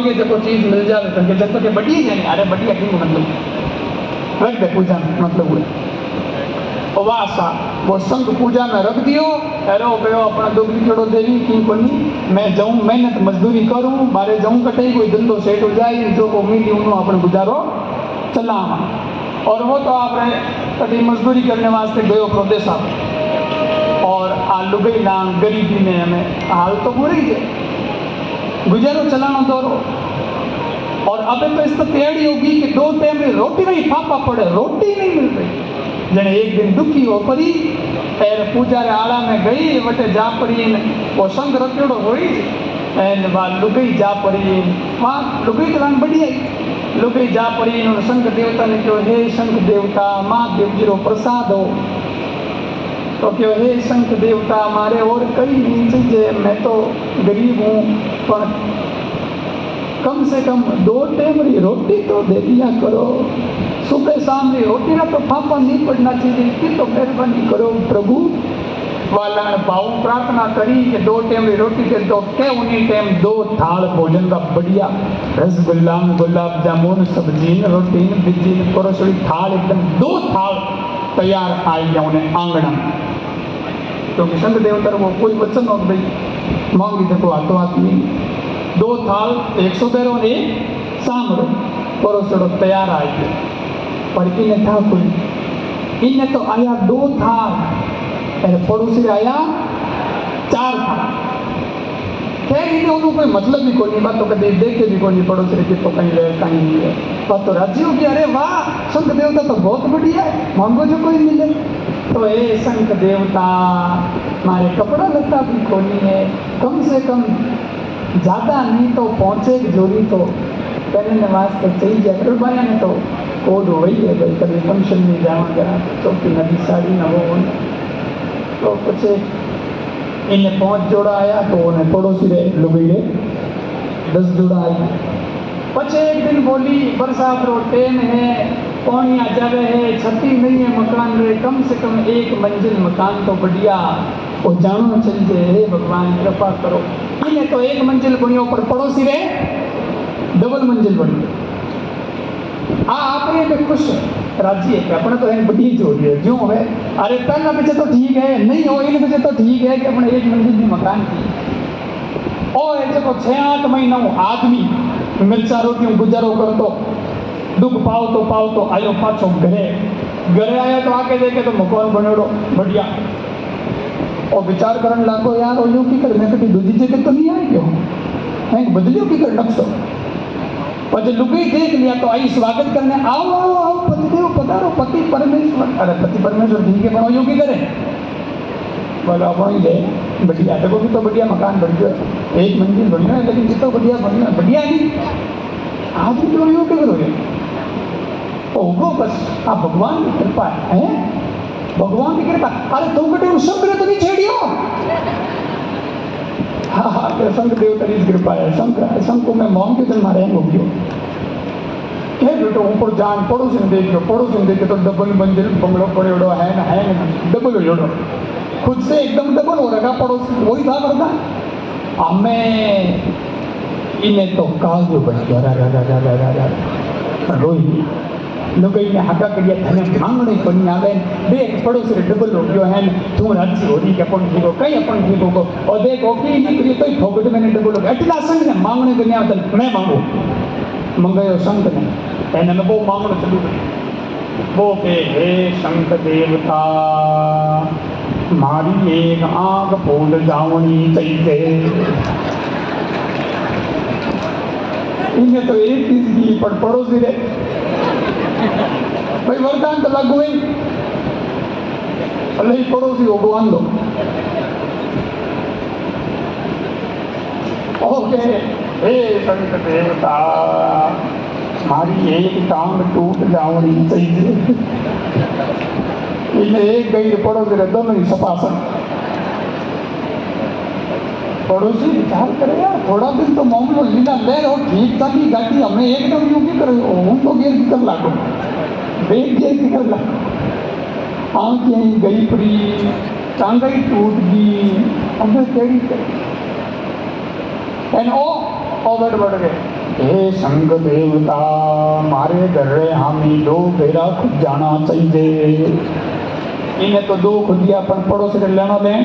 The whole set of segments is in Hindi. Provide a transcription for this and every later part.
मांगे जो चीज मिल जाए तो जब के बढ़ी जाए अरे बढ़िया क्यों मतलब रख दे पूजा मतलब हुए वासा वो संघ पूजा में रख दियो अरे गयो अपना दुखी छोड़ो देवी की कोनी मैं जाऊं मेहनत मजदूरी करूं बारे जाऊं कटे कोई धंधो सेट हो जाए जो को मिली उन्होंने अपने गुजारो चला और वो तो आपने कभी मजदूरी करने वास्ते गयो प्रदेश और आ लुगई ना गरीबी में हमें हाल तो बुरी है गुजारो चलाना दौरो और अब तो इस तो तैयारी होगी कि 2 टाइम में रोटी नहीं फापा पड़े रोटी नहीं मिल रही जने एक दिन दुखी हो पड़ी एर पूजा रे आड़ा में गई वटे जा पड़ी वो संग रखेड़ो होई एन वा लुगई जा पड़ी वहाँ लुगई चलान बढ़िया लुगई जा पड़ी संघ देवता ने कहो हे संघ देवता महादेव जी रो प्रसाद हो तो क्यों हे संघ देवता मारे और कई नहीं चाहिए मैं तो गरीब हूँ पर कम से कम 2 टाइम री रोटी तो दे दिया करो सुबह शाम री रोटी ना तो फापा नहीं पड़ना चाहिए इसकी तो मेहरबानी करो प्रभु वाला भाव प्रार्थना करी कि 2 टाइम री रोटी दे दो के उन्हीं टाइम 2 थाल भोजन का बढ़िया रसगुल्ला गुलाब जामुन सब्जी रोटी बिजी परोसड़ी थाल एकदम 2 थाल तैयार आई गया उन्हें आंगना क्योंकि संघ देवता वो कोई वचन हो भाई मांगी देखो हाथों हाथ नहीं 2 थाल 100 बेरों ने सामरो परोसड़ो तैयार आई गए पर इन्हें था कोई इन्हें तो आया 2 थाल पड़ोसी आया 4 थाल खैर इन्हें उन्होंने कोई मतलब भी कोई बात तो कभी देखे भी कोई पड़ोसी की तो कहीं ले कहीं नहीं है बात तो राज्य होगी अरे वाह संघ देवता तो बहुत बढ़िया है मांगो जो कोई मिले तो ये संघ देवता हमारे कपड़ा लत्ता भी खोली है कम से कम ज़्यादा नहीं तो पहुँचे जोरी तो पहले वास्ते चाहिए जरूर भाई ने तो कोड हो गई है भाई कभी फंक्शन में जावा चौकी नदी साड़ी न वो तो कुछ इन्हें 5 जोड़ा आया तो उन्हें पड़ोसी रे लुगई रे 10 जोड़ा आई पचे एक दिन बोली बरसात रो टेम है पानी आ जावे है छती नहीं है मकान रे कम से कम 1 मंजिल मकान तो बढ़िया वो जानो चाहिए हे भगवान कृपा करो इन्हें तो 1 मंजिल बनियो पर पड़ोसी रे डबल मंजिल बनी हाँ आप ये खुश राजी है अपने तो एक बड़ी जोड़ी है जो है अरे पहला बचे तो ठीक है नहीं हो इन बचे तो ठीक है कि अपने 1 मंजिल की मकान की और जब 6-8 महीना आदमी मिर्चा रोटी गुजारो कर तो दुख पाओ तो आयो पाछो घरे आया तो आके देखे तो मकान बनेड़ो बढ़िया और विचार करने लागो यार और की कर मैं कभी दूसरी जगह तो नहीं आई क्यों बदलियो की कर नक्शो और जब लुगई देख लिया तो आई स्वागत करने आओ आओ आओ पतिदेव पधारो पति परमेश्वर अरे पति परमेश्वर ठीक है बनाओ की करे बोला अपन ले बढ़िया देखो भी तो बढ़िया मकान बन गया 1 मंजिल बढ़िया है लेकिन जितना बढ़िया बढ़िया बढ़िया नहीं आज भी तो योग करोगे ओहो बस आप भगवान की कृपा है भगवान की कृपा अरे तुम बेटे उस संघ तो नहीं छेड़ियो हाँ हाँ संघ देवता की कृपा है संघ को मैं मौन के दिन मारे हो गयो क्या बेटो ऊपर जान पड़ोसी ने देख तो डबल मंजिल बंगलो पड़े है ना डबल हो खुद से एकदम डबल हो रखा पड़ोसी वही था करता हमें इन्हें तो काजू बन गया रोई लोग इन्हें हका करिया धने मांगने को नहीं आवे देख पड़ोसी रे डबल हो गयो है तू राज्य हो रही के अपन ठीक हो कई अपन ठीक हो और देखो कि निकली तो फोकट में डबल हो गया अटला संग ने मांगने को नहीं आता मैं मांगू मंगायो संत ने एने में वो मांगने चलू वो के हे संत देवता मारी एक आंख फूट जावनी चाहिए इन्हें तो एक चीज की पड़ोसी रे भाई वरदान तो लागू है अल्लाह ही पड़ोसी हो भगवान दो ओके हे संत देवता हमारी एक टांग टूट जावनी चाहिए इन्हें एक गई पड़ोसी रे दोनों ही सपासन पड़ोसी विचार करे यार थोड़ा दिन तो मामलो लीला ले रहो ठीक था कि गाड़ी हमें एकदम यूं की करे हूँ तो गेर की कर लागो बेग गेर की कर लागो आंखें गई पड़ी टांगई टूट गई हमें तेरी एंड ओ और बढ़ गए, हे संग देवता मारे घर रे हामी दो फेरा खुद जाना चाहिए। इन्हें तो 2 खुदिया अपन पड़ोस से लेना दें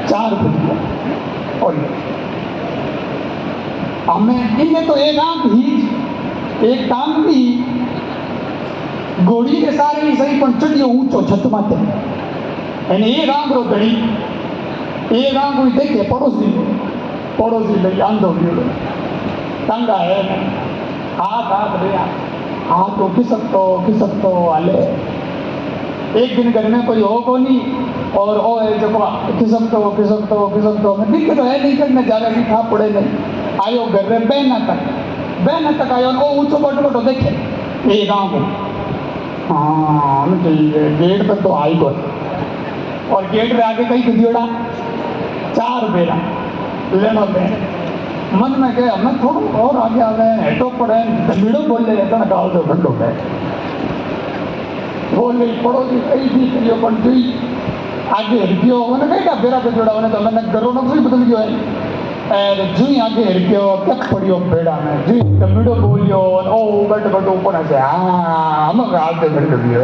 4 खुदिया, और हमें इन्हें तो एक आंख ही एक टांग भी घोड़ी के सारे ही सही पण चढ़ियो ऊंचो छत माते एने एक आंगरो घड़ी एक आंग हुई देखे पड़ोसी लई आंधो गयो टंगा है हाथ रे हाथ तो खिसकतो हाले। एक दिन घर में कोई हो को नहीं और ओ है जो खिसकतो मैं दिख तो है नहीं करने जा रहा था पड़े नहीं आयो घर में बहना तक आयो ओ ऊंचो बटो देखे एक आंग हाँ गेट तक तो आई को और गेट में आगे कहीं खुदियोड़ा 4 बेरा लेना पे मन में कहे हमें थोड़ा और आगे आ गए हेटो पड़े मीड़ो बोल ले जाता ना गाँव तो घंटो है बोल रही पड़ोसी कई भी करियो पण जुई आगे हरकियो मैंने कहीं का बेरा पे जोड़ा उन्हें तो मैंने घरों ना कोई बदल गयो है जुई आगे हरकियो तक पड़ियो बेड़ा में जुई मीड़ो बोलियो ओ बट ऊपर से हाँ हम गाँव तो घर दियो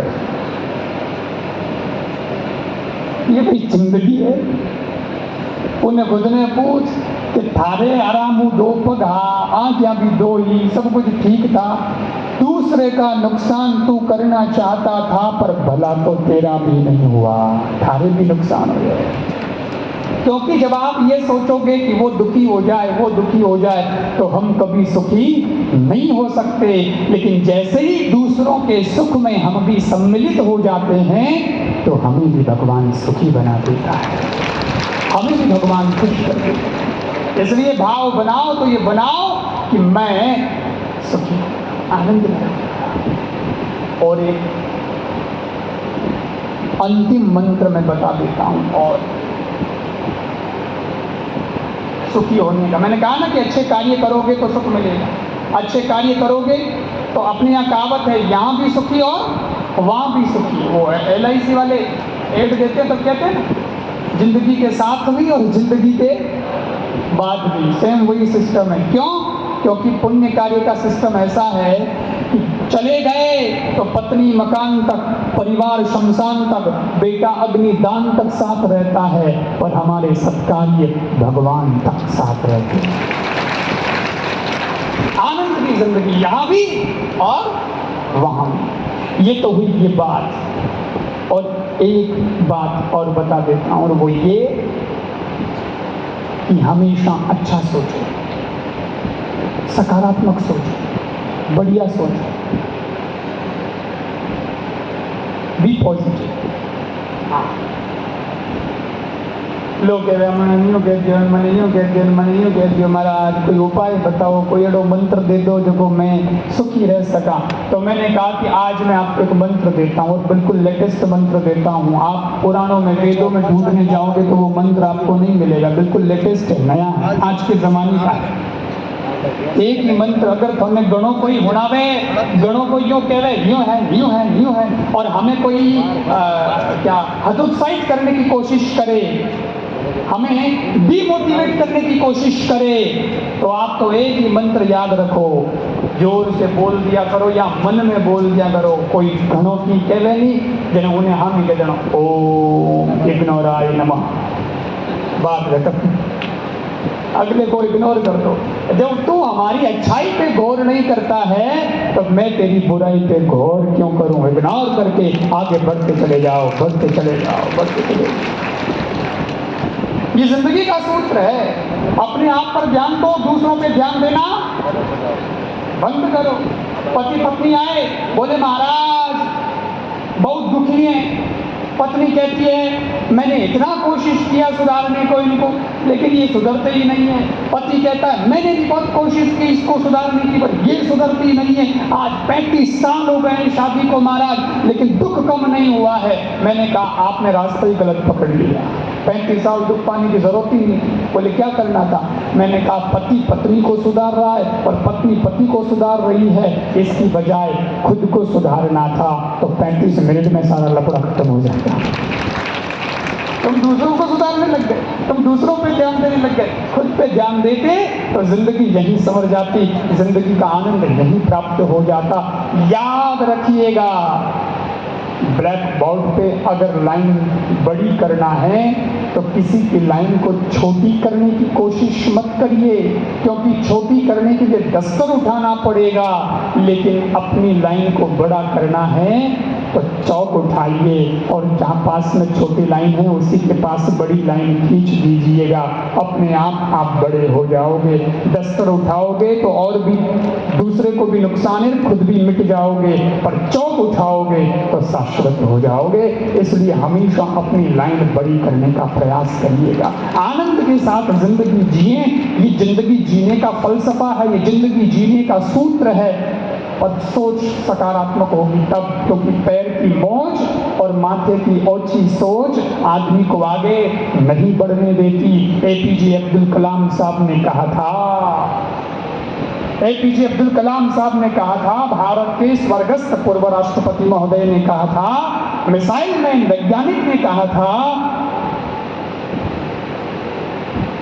ये भी जिंदगी है। उन्हें खुद ने पूछ कि थारे आराम दो पग आंखें भी 2 ही सब कुछ ठीक था, दूसरे का नुकसान तू करना चाहता था पर भला तो तेरा भी नहीं हुआ, थारे भी नुकसान हो गया। क्योंकि जब आप ये सोचोगे कि वो दुखी हो जाए तो हम कभी सुखी नहीं हो सकते, लेकिन जैसे ही दूसरों के सुख में हम भी सम्मिलित हो जाते हैं तो हमें भी भगवान सुखी बना देता है, हमें भी भगवान खुश कर देता है। इसलिए भाव बनाओ तो ये बनाओ कि मैं सुखी आनंद में। और एक अंतिम मंत्र मैं बता देता हूं और सुखी होने का। मैंने कहा ना कि अच्छे कार्य करोगे तो सुख मिलेगा, अच्छे कार्य करोगे तो अपने यहाँ कहावत है यहाँ भी सुखी और वहाँ भी सुखी। वो LIC वाले एड देते हैं तो कहते हैं ना जिंदगी के साथ भी और जिंदगी के बाद भी, सेम वही सिस्टम है। क्यों? क्योंकि पुण्य कार्य का सिस्टम ऐसा है कि चले गए तो पत्नी मकान तक, परिवार शमशान तक, बेटा अग्निदान तक साथ रहता है, और हमारे सत्कार्य भगवान तक साथ रहते हैं। आनंद की जिंदगी यहाँ भी और वहाँ भी। ये तो हुई ये बात। और एक बात और बता देता हूँ, और वो ये कि हमेशा अच्छा सोचो, सकारात्मक सोचो, बढ़िया सोचो, बी पॉजिटिव। हाँ, लोग कह रहे मैंने यूँ कह दियो, मैंने यूँ कह दियो, मैंने यूँ कह दियो, महाराज कोई उपाय बताओ, कोई एडो मंत्र दे दो जो मैं सुखी रह सका। तो मैंने कहा कि आज मैं आपको एक मंत्र देता हूँ, और बिल्कुल लेटेस्ट मंत्र देता हूँ। आप पुराणों में, वेदों में ढूंढने जाओगे तो वो मंत्र आपको नहीं मिलेगा, बिल्कुल लेटेस्ट है, नया है, आज के ज़माने का है। एक ही मंत्र अगर तुमने गणों को ही उड़ावे, गणों को यूँ कहवे यूँ है, और हमें कोई क्या हतोत्साहित करने की कोशिश करे, हमें डिमोटिवेट करने की कोशिश करे, तो आप तो एक ही मंत्र याद रखो, जोर से बोल दिया करो या मन में बोल दिया करो। कोई घणों की कहवे नहीं जने उन्हें हम ही कह देना ओम इग्नोराय नमः, बात खत्म, अगले को इग्नोर कर दो। जब तू हमारी अच्छाई पे गौर नहीं करता है तो मैं तेरी बुराई पे गौर क्यों करूं। इग्नोर करके आगे बढ़ते चले जाओ, बढ़ते चले जाओ, बढ़ते चले जाओ। ये जिंदगी का सूत्र है। अपने आप पर ध्यान दो, दूसरों पे ध्यान देना बंद करो। पति पत्नी आए, बोले महाराज बहुत दुखी हैं। पत्नी कहती है मैंने इतना कोशिश किया सुधारने को इनको, लेकिन ये सुधरते ही नहीं है। पति कहता है मैंने भी बहुत कोशिश की इसको सुधारने की, पर ये सुधरती नहीं है। आज 35 साल हो गए शादी को महाराज, लेकिन दुख कम नहीं हुआ है। मैंने कहा आपने रास्ता ही गलत पकड़ लिया, 35 साल दुख पाने की जरूरत ही नहीं। बोले क्या करना था? मैंने कहा पति पत्नी को सुधार रहा है और पत्नी पति को सुधार रही है, इसकी बजाय खुद को सुधारना था, तो 35 मिनट में सारा लफड़ा खत्म हो जाता। तुम दूसरों को सुधारने लग गए, तुम दूसरों पे ध्यान देने लग गए, खुद पे ध्यान देते तो जिंदगी यहीं संवर जाती, जिंदगी का आनंद यहीं प्राप्त हो जाता। याद रखिएगा, ब्लैक बोर्ड पे अगर लाइन बड़ी करना है तो किसी की लाइन को छोटी करने की कोशिश मत करिए, क्योंकि छोटी करने के लिए दस्तर उठाना पड़ेगा, लेकिन अपनी लाइन को बड़ा करना है तो चौक उठाइए और जहाँ पास में छोटी लाइन है उसी के पास बड़ी लाइन खींच दीजिएगा, अपने आप बड़े हो जाओगे। दस्तर उठाओगे तो और भी दूसरे को भी नुकसान है, खुद भी मिट जाओगे, पर चौक उठाओगे तो शाश्वत हो जाओगे। इसलिए हमेशा अपनी लाइन बड़ी करने का प्रयास करिएगा। आनंद के साथ जिंदगी जिए, ये जिंदगी जीने का फलसफा है, ये जिंदगी जीने का सूत्र है। और सोच सकारात्मक होगी तब, क्योंकि पैर की मौज और माथे की ओछी सोच आदमी को आगे नहीं बढ़ने देती। एपीजे अब्दुल कलाम साहब ने कहा था, एपीजे अब्दुल कलाम साहब ने कहा था, भारत के स्वर्गस्थ पूर्व राष्ट्रपति महोदय ने कहा था, मिसाइल मैन वैज्ञानिक ने कहा था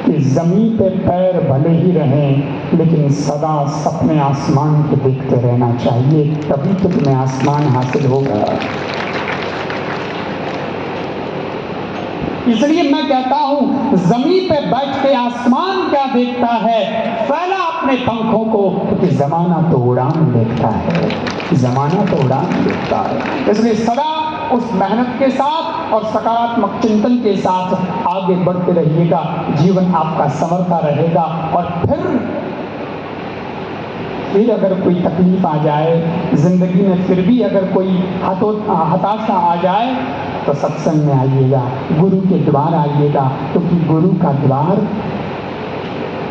कि जमीन पे पैर भले ही रहें लेकिन सदा सपने आसमान को देखते रहना चाहिए, तभी तो तुम्हें आसमान हासिल होगा। इसलिए मैं कहता हूं, जमीन पे बैठ के आसमान क्या देखता है, फैला अपने पंखों को, क्योंकि जमाना तो उड़ान देखता है, जमाना तो उड़ान देखता है। इसलिए सदा उस मेहनत के साथ और सकारात्मक चिंतन के साथ आगे बढ़ते रहिएगा, जीवन आपका संवरता रहेगा। और फिर अगर कोई तकलीफ आ जाए जिंदगी में, फिर भी अगर कोई हताशा आ जाए तो सत्संग में आइएगा, गुरु के द्वार आइएगा, क्योंकि गुरु का द्वार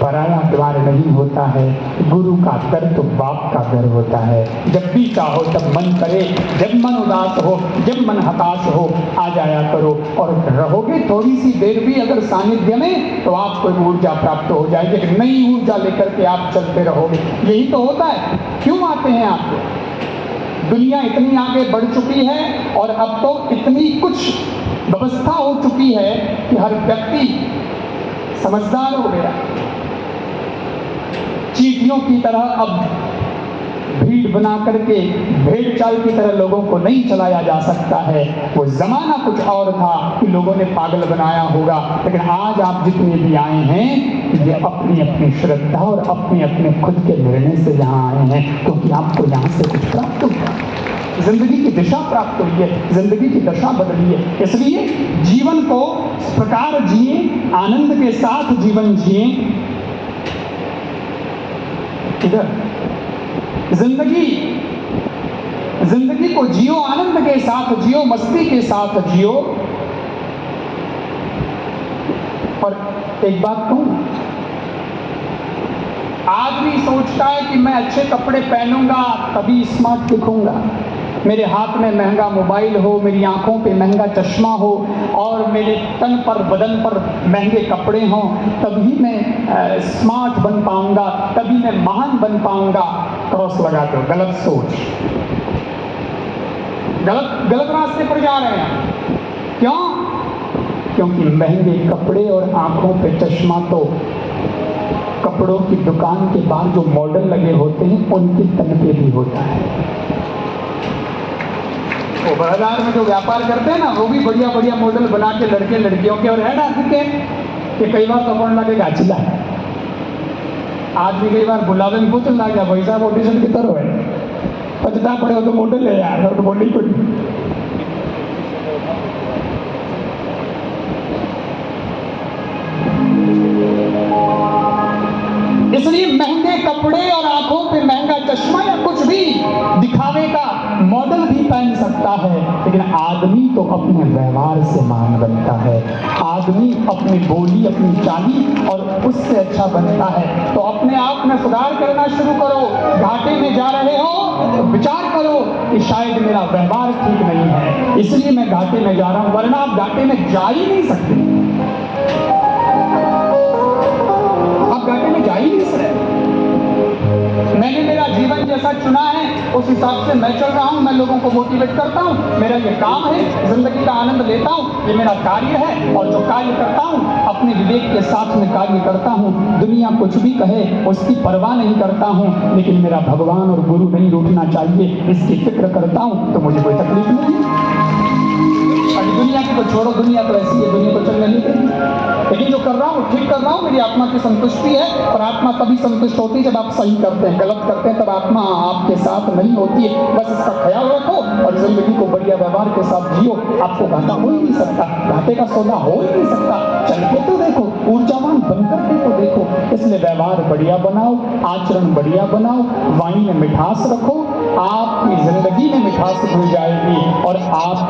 पराया द्वार नहीं होता है, गुरु का दर तो बाप का दर होता है। जब भी चाहो तब मन करे, जब मन उदास हो, जब मन हताश हो, आ जाया करो, और रहोगे थोड़ी सी देर भी अगर सानिध्य में तो आपको ऊर्जा प्राप्त हो जाएगी, एक नई ऊर्जा लेकर के आप चलते रहोगे। यही तो होता है। क्यों आते हैं आप? दुनिया इतनी आगे बढ़ चुकी है और अब तो इतनी कुछ व्यवस्था हो चुकी है कि हर व्यक्ति समझदार हो गया। चींटियों की तरह अब भीड़ बना करके भेड़ चाल की तरह लोगों को नहीं चलाया जा सकता है। वो जमाना कुछ और था कि लोगों ने पागल बनाया होगा, लेकिन आज आप जितने भी आए हैं ये अपनी अपनी श्रद्धा और अपने अपने खुद के निर्णय से यहाँ आए हैं, क्योंकि आपको यहाँ से कुछ प्राप्त हुआ, जिंदगी की दिशा प्राप्त हुई है, जिंदगी की दशा बदली है। इसलिए जीवन को इस प्रकार जिए, आनंद के साथ जीवन जिए। इधर जिंदगी को जियो, आनंद के साथ जियो, मस्ती के साथ जियो। और एक बात कहूं, आदमी सोचता है कि मैं अच्छे कपड़े पहनूंगा तभी स्मार्ट दिखूंगा, मेरे हाथ में महंगा मोबाइल हो, मेरी आंखों पे महंगा चश्मा हो और मेरे तन पर बदन पर महंगे कपड़े हों, तभी मैं स्मार्ट बन पाऊंगा, तभी मैं महान बन पाऊंगा। क्रॉस लगा दो, गलत सोच, गलत रास्ते पर जा रहे हैं। क्यों? क्योंकि महंगे कपड़े और आंखों पे चश्मा तो कपड़ों की दुकान के बाहर जो मॉडल लगे होते हैं उनके तन पे भी होता है। वो बाजार में जो व्यापार करते हैं ना, वो भी बढ़िया बढ़िया मॉडल बना के लड़के लड़कियों के और ऐड आते कि कई बार कपड़ लगेगा चिल्ला आदमी कई बार बुलावे में पूछ लगा भाई साहब ऑडिशन की तरह है, पचता पड़े हो तो मॉडल है यार, तो बोली कोई। इसलिए महंगे कपड़े और आंखों पे महंगा चश्मा या कुछ भी दिखावे का मॉडल भी पहन सकता है, लेकिन आदमी तो अपने व्यवहार से महान बनता है। आदमी अपनी बोली, अपनी चाली और उससे अच्छा बनता है। तो अपने आप में सुधार करना शुरू करो। घाटे में जा रहे हो तो विचार करो कि शायद मेरा व्यवहार ठीक नहीं है, इसलिए मैं घाटे में जा रहा हूं, वरना आप घाटे में जा ही नहीं सकते। आप घाटे में जा ही नहीं सकते। मैंने मेरा जीवन जैसा चुना है उस हिसाब से मैं चल रहा हूँ, मैं लोगों को मोटिवेट करता हूँ, मेरा ये काम है, जिंदगी का आनंद लेता हूँ, ये मेरा कार्य है। और जो कार्य करता हूँ अपने विवेक के साथ में कार्य करता हूँ, दुनिया कुछ भी कहे उसकी परवाह नहीं करता हूँ, लेकिन मेरा भगवान और गुरु नहीं रूठना चाहिए इसकी फिक्र करता हूँ, तो मुझे कोई तकलीफ नहीं है। अभी दुनिया की तो छोड़ो, दुनिया तो ऐसी है, दुनिया तो चलने नहीं देगी। लेकिन जो कर रहा हूँ ठीक कर रहा हूँ, मेरी आत्मा की संतुष्टि है। और आत्मा तभी संतुष्ट होती है जब आप सही करते हैं, गलत करते हैं तब आत्मा आपके साथ नहीं होती है। बस इसका ख्याल रखो और जिंदगी को बढ़िया व्यवहार के साथ जियो। आपको घाटा हो ही नहीं सकता, घाटे का सौदा हो ही नहीं सकता। चल के तो देखो, ऊर्जावान बनकर के तो देखो। इसलिए व्यवहार बढ़िया बनाओ, आचरण बढ़िया बनाओ, वाणी में मिठास रखो, आपकी जिंदगी में मिठास घुल जाएगी और आपकी